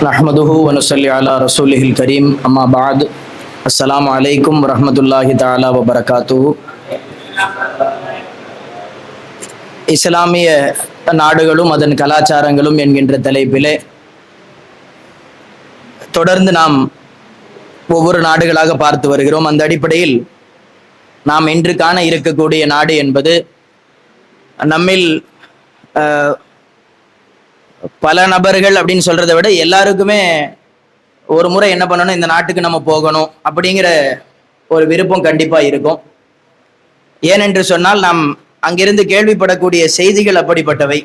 नहमदुहु व नुसल्ली अला रसूलिहिल करीम अम्मा बाद अस्सलामु अलैकुम வரஹ்மத்துல்லாஹி தஆலா வ பரகாத்துஹு. இஸ்லாமிய நாடுகளும் அதன் கலாச்சாரங்களும் என்கின்ற தலைப்பிலே தொடர்ந்து நாம் ஒவ்வொரு நாடுகளாக பார்த்து வருகிறோம். அந்த அடிப்படையில் நாம் இன்று காண இருக்கக்கூடிய நாடு என்பது நம்மில் பல நபர்கள் அப்படின்னு சொல்றதை விட எல்லாருக்குமே ஒரு முறை என்ன பண்ணணும், இந்த நாட்டுக்கு நம்ம போகணும் அப்படிங்கிற ஒரு விருப்பம் கண்டிப்பா இருக்கும். ஏனென்று சொன்னால் நாம் அங்கிருந்து கேள்விப்படக்கூடிய செய்திகள் அப்படிப்பட்டவை.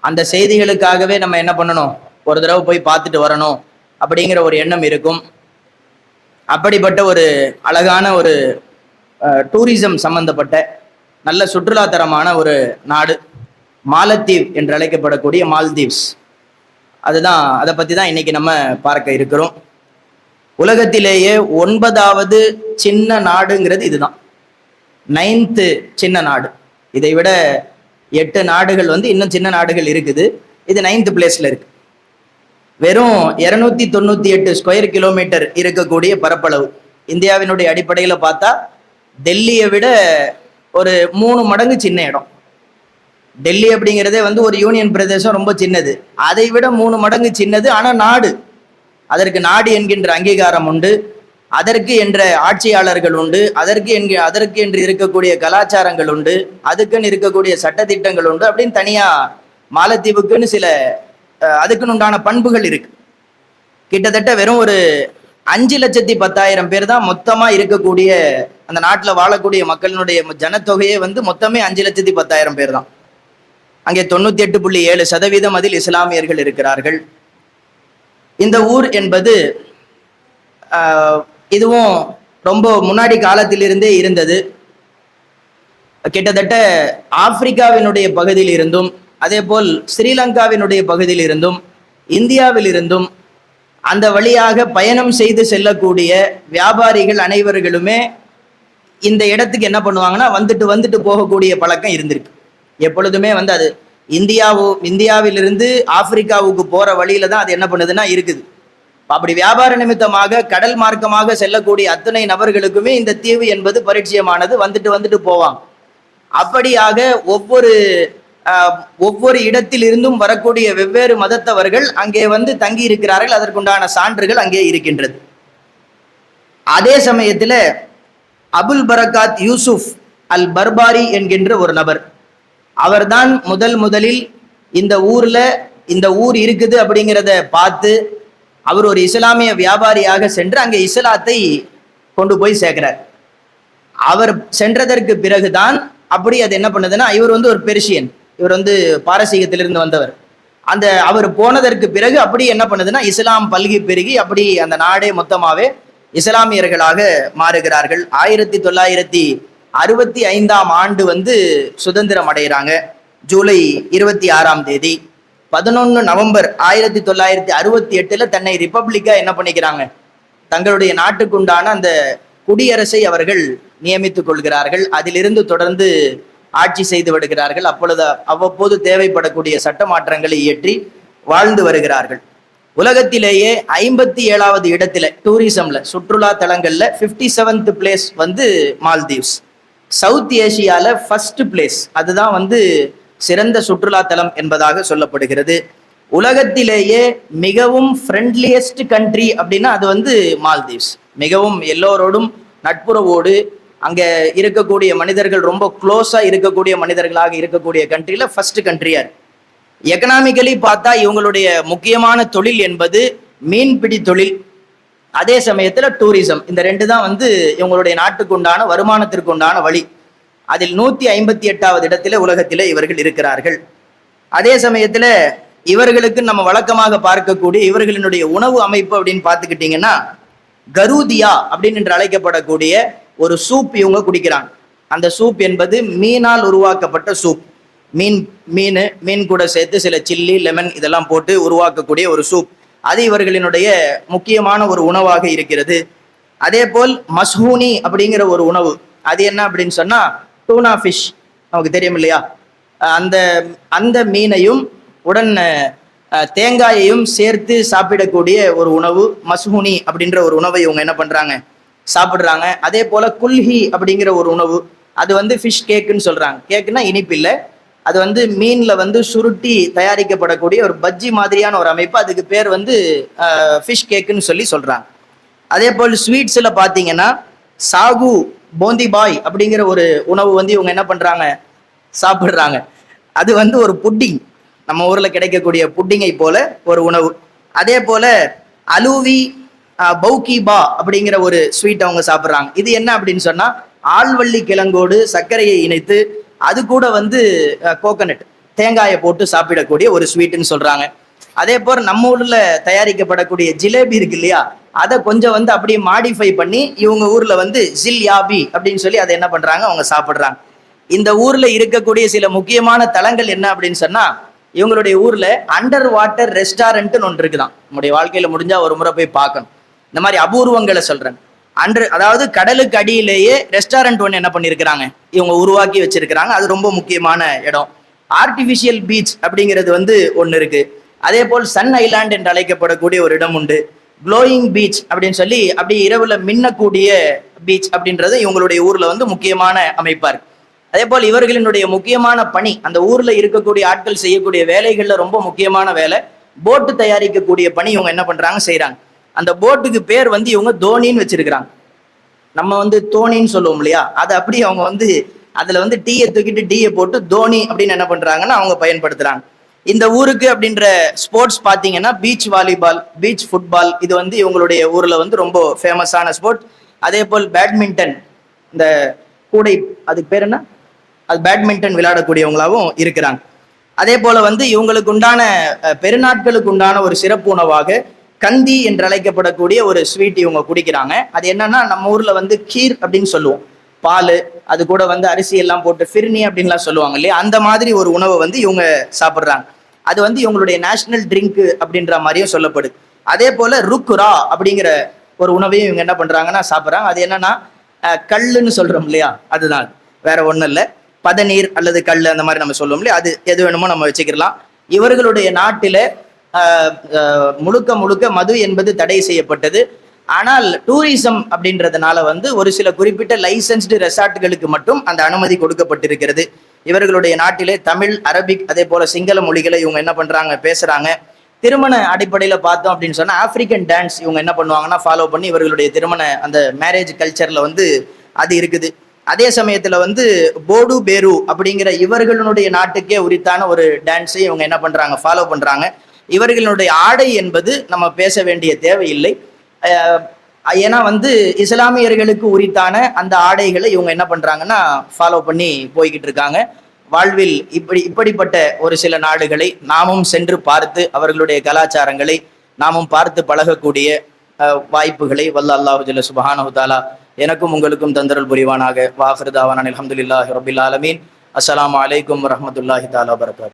அந்த செய்திகளுக்காகவே நம்ம என்ன பண்ணணும், ஒரு தடவை போய் பார்த்துட்டு வரணும் அப்படிங்கிற ஒரு எண்ணம் இருக்கும். அப்படிப்பட்ட ஒரு அழகான ஒரு டூரிசம் சம்பந்தப்பட்ட நல்ல சுற்றுலாத்தரமான ஒரு நாடு மாலத்தீவ் என்று அழைக்கப்படக்கூடிய மால்தீவ்ஸ். அதை பற்றி தான் இன்னைக்கு நம்ம பார்க்க இருக்கிறோம். உலகத்திலேயே 9வது சின்ன நாடுங்கிறது இதுதான், 9th சின்ன நாடு. இதை விட 8 நாடுகள் இன்னும் சின்ன நாடுகள் இருக்குது. இது 9th பிளேஸ்ல இருக்கு. வெறும் 298 ஸ்கொயர் கிலோமீட்டர் இருக்கக்கூடிய பரப்பளவு. இந்தியாவினுடைய அடிப்படையில் பார்த்தா டெல்லியை விட ஒரு 3 மடங்கு சின்ன இடம். டெல்லி அப்படிங்கிறதே ஒரு யூனியன் பிரதேசம், ரொம்ப சின்னது. அதை விட 3 மடங்கு சின்னது. ஆனால் நாடு, அதற்கு நாடு என்கின்ற அங்கீகாரம் உண்டு, அதற்கு என்ற ஆட்சியாளர்கள் உண்டு, அதற்கு என்று இருக்கக்கூடிய கலாச்சாரங்கள் உண்டு, அதுக்குன்னு இருக்கக்கூடிய சட்டத்திட்டங்கள் உண்டு. அப்படின்னு தனியா மாலத்தீவுக்குன்னு சில அதுக்குன்னு உண்டான பண்புகள் இருக்கு. கிட்டத்தட்ட வெறும் ஒரு 5,10,000 பேர் தான் மொத்தமா இருக்கக்கூடிய அந்த நாட்டில் வாழக்கூடிய மக்களினுடைய ஜனத்தொகையே மொத்தமே 5,10,000 பேர் தான். அங்கே 98.7% அதில் இஸ்லாமியர்கள் இருக்கிறார்கள். இந்த ஊர் என்பது இதுவும் ரொம்ப முன்னாடி காலத்திலிருந்தே இருந்தது. கிட்டத்தட்ட ஆப்பிரிக்காவினுடைய பகுதியில் இருந்தும், அதே போல் ஸ்ரீலங்காவினுடைய பகுதியில் இருந்தும், இந்தியாவில் இருந்தும் அந்த வழியாக பயணம் செய்து செல்லக்கூடிய வியாபாரிகள் அனைவர்களுமே இந்த இடத்துக்கு என்ன பண்ணுவாங்கன்னா வந்துட்டு போகக்கூடிய பழக்கம் இருந்திருக்கு. எப்பொழுதுமே அது இந்தியாவிலிருந்து ஆப்பிரிக்காவுக்கு போற வழியில தான் அது என்ன பண்ணுதுன்னா இருக்குது. அப்படி வியாபார நிமித்தமாக கடல் மார்க்கமாக செல்லக்கூடிய அத்தனை நபர்களுக்குமே இந்த தீவு என்பது பரிச்சயமானது. வந்துட்டு போவாங்க. அப்படியாக ஒவ்வொரு இடத்தில் இருந்தும் வரக்கூடிய வெவ்வேறு மதத்தவர்கள் அங்கே தங்கி இருக்கிறார்கள். அதற்குண்டான சான்றுகள் அங்கே இருக்கின்றது. அதே சமயத்தில் அபுல் பரகாத் யூசுப் அல் பர்பாரி என்கின்ற ஒரு நபர், அவர்தான் முதலில் இந்த ஊர் இருக்குது அப்படிங்கிறத பார்த்து அவர் ஒரு இஸ்லாமிய வியாபாரியாக சென்று அங்கே இஸ்லாத்தை கொண்டு போய் சேர்க்கிறார். அவர் சென்றதற்கு பிறகுதான் அப்படி அது என்ன பண்ணுதுன்னா, இவர் ஒரு பெர்ஷியன், இவர் பாரசீகத்திலிருந்து வந்தவர். அவர் போனதற்கு பிறகு அப்படி என்ன பண்ணுதுன்னா இஸ்லாம் பல்கி பெருகி அப்படி அந்த நாடே மொத்தமாவே இஸ்லாமியர்களாக மாறுகிறார்கள். 1965 ஆண்டு சுதந்திரம் அடைகிறாங்க. ஜூலை 26ஆம் தேதி. 11 நவம்பர் 1968 தன்னை ரிப்பப்ளிக்கா என்ன பண்ணிக்கிறாங்க, தங்களுடைய நாட்டுக்குண்டான அந்த குடியரசை அவர்கள் நியமித்துக் கொள்கிறார்கள். அதிலிருந்து தொடர்ந்து ஆட்சி செய்து வருகிறார்கள். அவ்வப்போது தேவைப்படக்கூடிய சட்ட மாற்றங்களை இயற்றி வாழ்ந்து வருகிறார்கள். உலகத்திலேயே 57வது இடத்துல டூரிசம்ல, சுற்றுலா தலங்கள்ல 57th பிளேஸ் மால்தீவ்ஸ். சவுத் ஏசியால ஃபர்ஸ்ட் பிளேஸ். அதுதான் சிறந்த சுற்றுலா தலம் என்பதாக சொல்லப்படுகிறது. உலகத்திலேயே மிகவும் ஃப்ரெண்ட்லியஸ்ட் கண்ட்ரி அப்படின்னா அது மால்தீவ்ஸ். மிகவும் எல்லோரோடும் நட்புறவோடு அங்கே இருக்கக்கூடிய மனிதர்கள் ரொம்ப க்ளோஸா இருக்கக்கூடிய மனிதர்களாக இருக்கக்கூடிய கண்ட்ரியில ஃபர்ஸ்ட் கண்ட்ரியா இருக்கு. எக்கனாமிக்கலி பார்த்தா இவங்களுடைய முக்கியமான தொழில் என்பது மீன்பிடி தொழில், அதே சமயத்துல டூரிசம். இந்த 2 தான் இவங்களுடைய நாட்டுக்கு உண்டான வருமானத்திற்கு உண்டான வழி. அதில் 158வது இடத்துல உலகத்திலே இவர்கள் இருக்கிறார்கள். அதே சமயத்துல இவர்களுக்கு நம்ம வழக்கமாக பார்க்கக்கூடிய இவர்களினுடைய உணவு அமைப்பு அப்படின்னு பார்த்துக்கிட்டீங்கன்னா, கரூதியா அப்படின்னு என்று அழைக்கப்படக்கூடிய ஒரு சூப் இவங்க குடிக்கிறாங்க. அந்த சூப் என்பது மீனால் உருவாக்கப்பட்ட சூப். மீன் கூட சேர்த்து சில சில்லி, லெமன் இதெல்லாம் போட்டு உருவாக்கக்கூடிய ஒரு சூப். அது இவர்களினுடைய முக்கியமான ஒரு உணவாக இருக்கிறது. அதே போல் மஸ்ஹூனி அப்படிங்கிற ஒரு உணவு. அது என்ன அப்படின்னு சொன்னா, டூனா ஃபிஷ் நமக்கு தெரியும் இல்லையா, அந்த மீனையும் உடன் தேங்காயையும் சேர்த்து சாப்பிடக்கூடிய ஒரு உணவு மஸ்ஹூனி அப்படின்ற ஒரு உணவை இவங்க என்ன பண்றாங்க, சாப்பிடுறாங்க. அதே போல குல்ஹி அப்படிங்கிற ஒரு உணவு, அது வந்து ஃபிஷ் கேக்குன்னு சொல்றாங்க. கேக்குன்னா இனிப்பு இல்லை, அது வந்து மீன்ல வந்து சுருட்டி தயாரிக்கப்படக்கூடிய ஒரு பஜ்ஜி மாதிரியான ஒரு அமைப்பு. அதுக்கு பேர் வந்து ஃபிஷ் கேக்குன்னு சொல்லி சொல்றாங்க. அதே போல் ஸ்வீட்ஸ்ல பாத்தீங்கன்னா சாகு போந்தி பாய் அப்படிங்கிற ஒரு உணவு வந்து இவங்க என்ன பண்றாங்க, சாப்பிடுறாங்க. அது வந்து ஒரு புட்டிங், நம்ம ஊர்ல கிடைக்கக்கூடிய புட்டிங்கை போல ஒரு உணவு. அதே போல அலூவி பௌகிபா அப்படிங்கிற ஒரு ஸ்வீட் அவங்க சாப்பிட்றாங்க. இது என்ன அப்படின்னு சொன்னா ஆழ்வள்ளி கிழங்கோடு சர்க்கரையை இணைத்து அது கூட வந்து கோகனட் தேங்காயை போட்டு சாப்பிடக்கூடிய ஒரு ஸ்வீட்டுன்னு சொல்றாங்க. அதே போல் நம்ம ஊர்ல தயாரிக்கப்படக்கூடிய ஜிலேபி இருக்கு இல்லையா, அதை கொஞ்சம் வந்து அப்படியே மாடிஃபை பண்ணி இவங்க ஊர்ல வந்து ஜில்யாபி அப்படின்னு சொல்லி அதை என்ன பண்றாங்க, அவங்க சாப்பிடுறாங்க. இந்த ஊர்ல இருக்கக்கூடிய சில முக்கியமான தலங்கள் என்ன அப்படின்னு சொன்னா, இவங்களுடைய ஊர்ல அண்டர் வாட்டர் ரெஸ்டாரண்ட்னு ஒன்று இருக்குதான். நம்முடைய வாழ்க்கையில முடிஞ்சா ஒரு முறை போய் பார்க்கணும். இந்த மாதிரி அபூர்வங்களை சொல்றேன். அதாவது கடலுக்கு அடியிலேயே ரெஸ்டாரண்ட் ஒன்று என்ன பண்ணிருக்கிறாங்க, இவங்க உருவாக்கி வச்சிருக்கிறாங்க. அது ரொம்ப முக்கியமான இடம். ஆர்டிபிஷியல் பீச் அப்படிங்கிறது வந்து ஒன்று இருக்கு. அதே போல் சன் ஐலாண்ட் என்று அழைக்கப்படக்கூடிய ஒரு இடம் உண்டு. க்ளோயிங் பீச் அப்படின்னு சொல்லி அப்படி இரவுல மின்னக்கூடிய பீச் அப்படின்றது இவங்களுடைய ஊர்ல வந்து முக்கியமான அமைப்பா இருக்கு. அதே போல் இவர்களினுடைய முக்கியமான பணி, அந்த ஊர்ல இருக்கக்கூடிய ஆட்கள் செய்யக்கூடிய வேலைகள்ல ரொம்ப முக்கியமான வேலை போட்டு தயாரிக்கக்கூடிய பணி இவங்க என்ன பண்றாங்க, செய்யறாங்க. அந்த போட்டுக்கு பேர் வந்து இவங்க தோனின்னு வச்சிருக்கிறாங்க. நம்ம வந்து தோனின்னு சொல்லுவோம் இல்லையா, அது அப்படி அவங்க வந்து அதுல வந்து டீயை தூக்கிட்டு டீயை போட்டு தோனி அப்படின்னு என்ன பண்றாங்கன்னா அவங்க பயன்படுத்துறாங்க. இந்த ஊருக்கு அப்படின்ற ஸ்போர்ட்ஸ் பாத்தீங்கன்னா பீச் வாலிபால், பீச் ஃபுட்பால், இது வந்து இவங்களுடைய ஊர்ல வந்து ரொம்ப ஃபேமஸான ஸ்போர்ட். அதே போல் பேட்மிண்டன், இந்த கூடை அதுக்கு பேர் என்ன, அது பேட்மிண்டன் விளையாடக்கூடியவங்களாகவும் இருக்கிறாங்க. அதே போல வந்து இவங்களுக்கு உண்டான பெருநாட்களுக்கு உண்டான ஒரு சிறப்பு உணவாக கந்தி என்று அழைக்கப்படக்கூடிய ஒரு ஸ்வீட் இவங்க குடிக்கிறாங்க. அது என்னன்னா நம்ம ஊர்ல வந்து கீர் அப்படின்னு சொல்லுவோம், பால் அது கூட வந்து அரிசி எல்லாம் போட்டு ஃபிர்னி அப்படின்லாம் சொல்லுவாங்க இல்லையா, அந்த மாதிரி ஒரு உணவை வந்து இவங்க சாப்பிட்றாங்க. அது வந்து இவங்களுடைய நேஷனல் ட்ரிங்க் அப்படின்ற மாதிரியும் சொல்லப்படுது. அதே போல ருக்குரா அப்படிங்கிற ஒரு உணவையும் இவங்க என்ன பண்றாங்கன்னா சாப்பிட்றாங்க. அது என்னன்னா கல்லுன்னு சொல்றோம் இல்லையா, அதுதான், வேற ஒன்றும் இல்லை. பதநீர் அல்லது கல் அந்த மாதிரி நம்ம சொல்லுவோம் இல்லையா, அது எது வேணுமோ நம்ம வச்சுக்கலாம். இவர்களுடைய நாட்டில முழுக்க முழுக்க மது என்பது தடை செய்யப்பட்டது. ஆனால் டூரிசம் அப்படின்றதுனால வந்து ஒரு சில குறிப்பிட்ட லைசன்ஸ்டு ரெசார்ட்களுக்கு மட்டும் அந்த அனுமதி கொடுக்கப்பட்டிருக்கிறது. இவர்களுடைய நாட்டிலே தமிழ், அரபிக், அதே போல சிங்கள மொழிகளை இவங்க என்ன பண்றாங்க, பேசுறாங்க. திருமண அடிப்படையில பார்த்தோம் அப்படின்னு சொன்னா ஆப்பிரிக்கன் டான்ஸ் இவங்க என்ன பண்ணுவாங்கன்னா ஃபாலோ பண்ணி இவர்களுடைய திருமண அந்த மேரேஜ் கல்ச்சர்ல வந்து அது இருக்குது. அதே சமயத்துல வந்து போடு பேரு அப்படிங்கிற இவர்களுடைய நாட்டுக்கே உரித்தான ஒரு டான்ஸை இவங்க என்ன பண்றாங்க, ஃபாலோ பண்றாங்க. இவர்களுடைய ஆடை என்பது நம்ம பேச வேண்டிய தேவையில்லை. ஏன்னா வந்து இஸ்லாமியர்களுக்கு உரித்தான அந்த ஆடைகளை இவங்க என்ன பண்றாங்கன்னா ஃபாலோ பண்ணி போய்கிட்டு இருக்காங்க. வாழ்வில் இப்படிப்பட்ட ஒரு சில நாடுகளை நாமும் சென்று பார்த்து அவர்களுடைய கலாச்சாரங்களை நாமும் பார்த்து பழகக்கூடிய வாய்ப்புகளை வல்ல அல்லாஹு ஜல்ல சுப்ஹானஹு தஆலா எனக்கும் உங்களுக்கும் தந்தரல் புரிவானாக. வாஹிரு தாவானா அல்ஹம்துலில்லாஹி ரப்பில் ஆலமீன். அஸ்ஸலாமு அலைக்கும் வரஹ்மத்துல்லாஹி தஆலா வபரகாத்துஹு.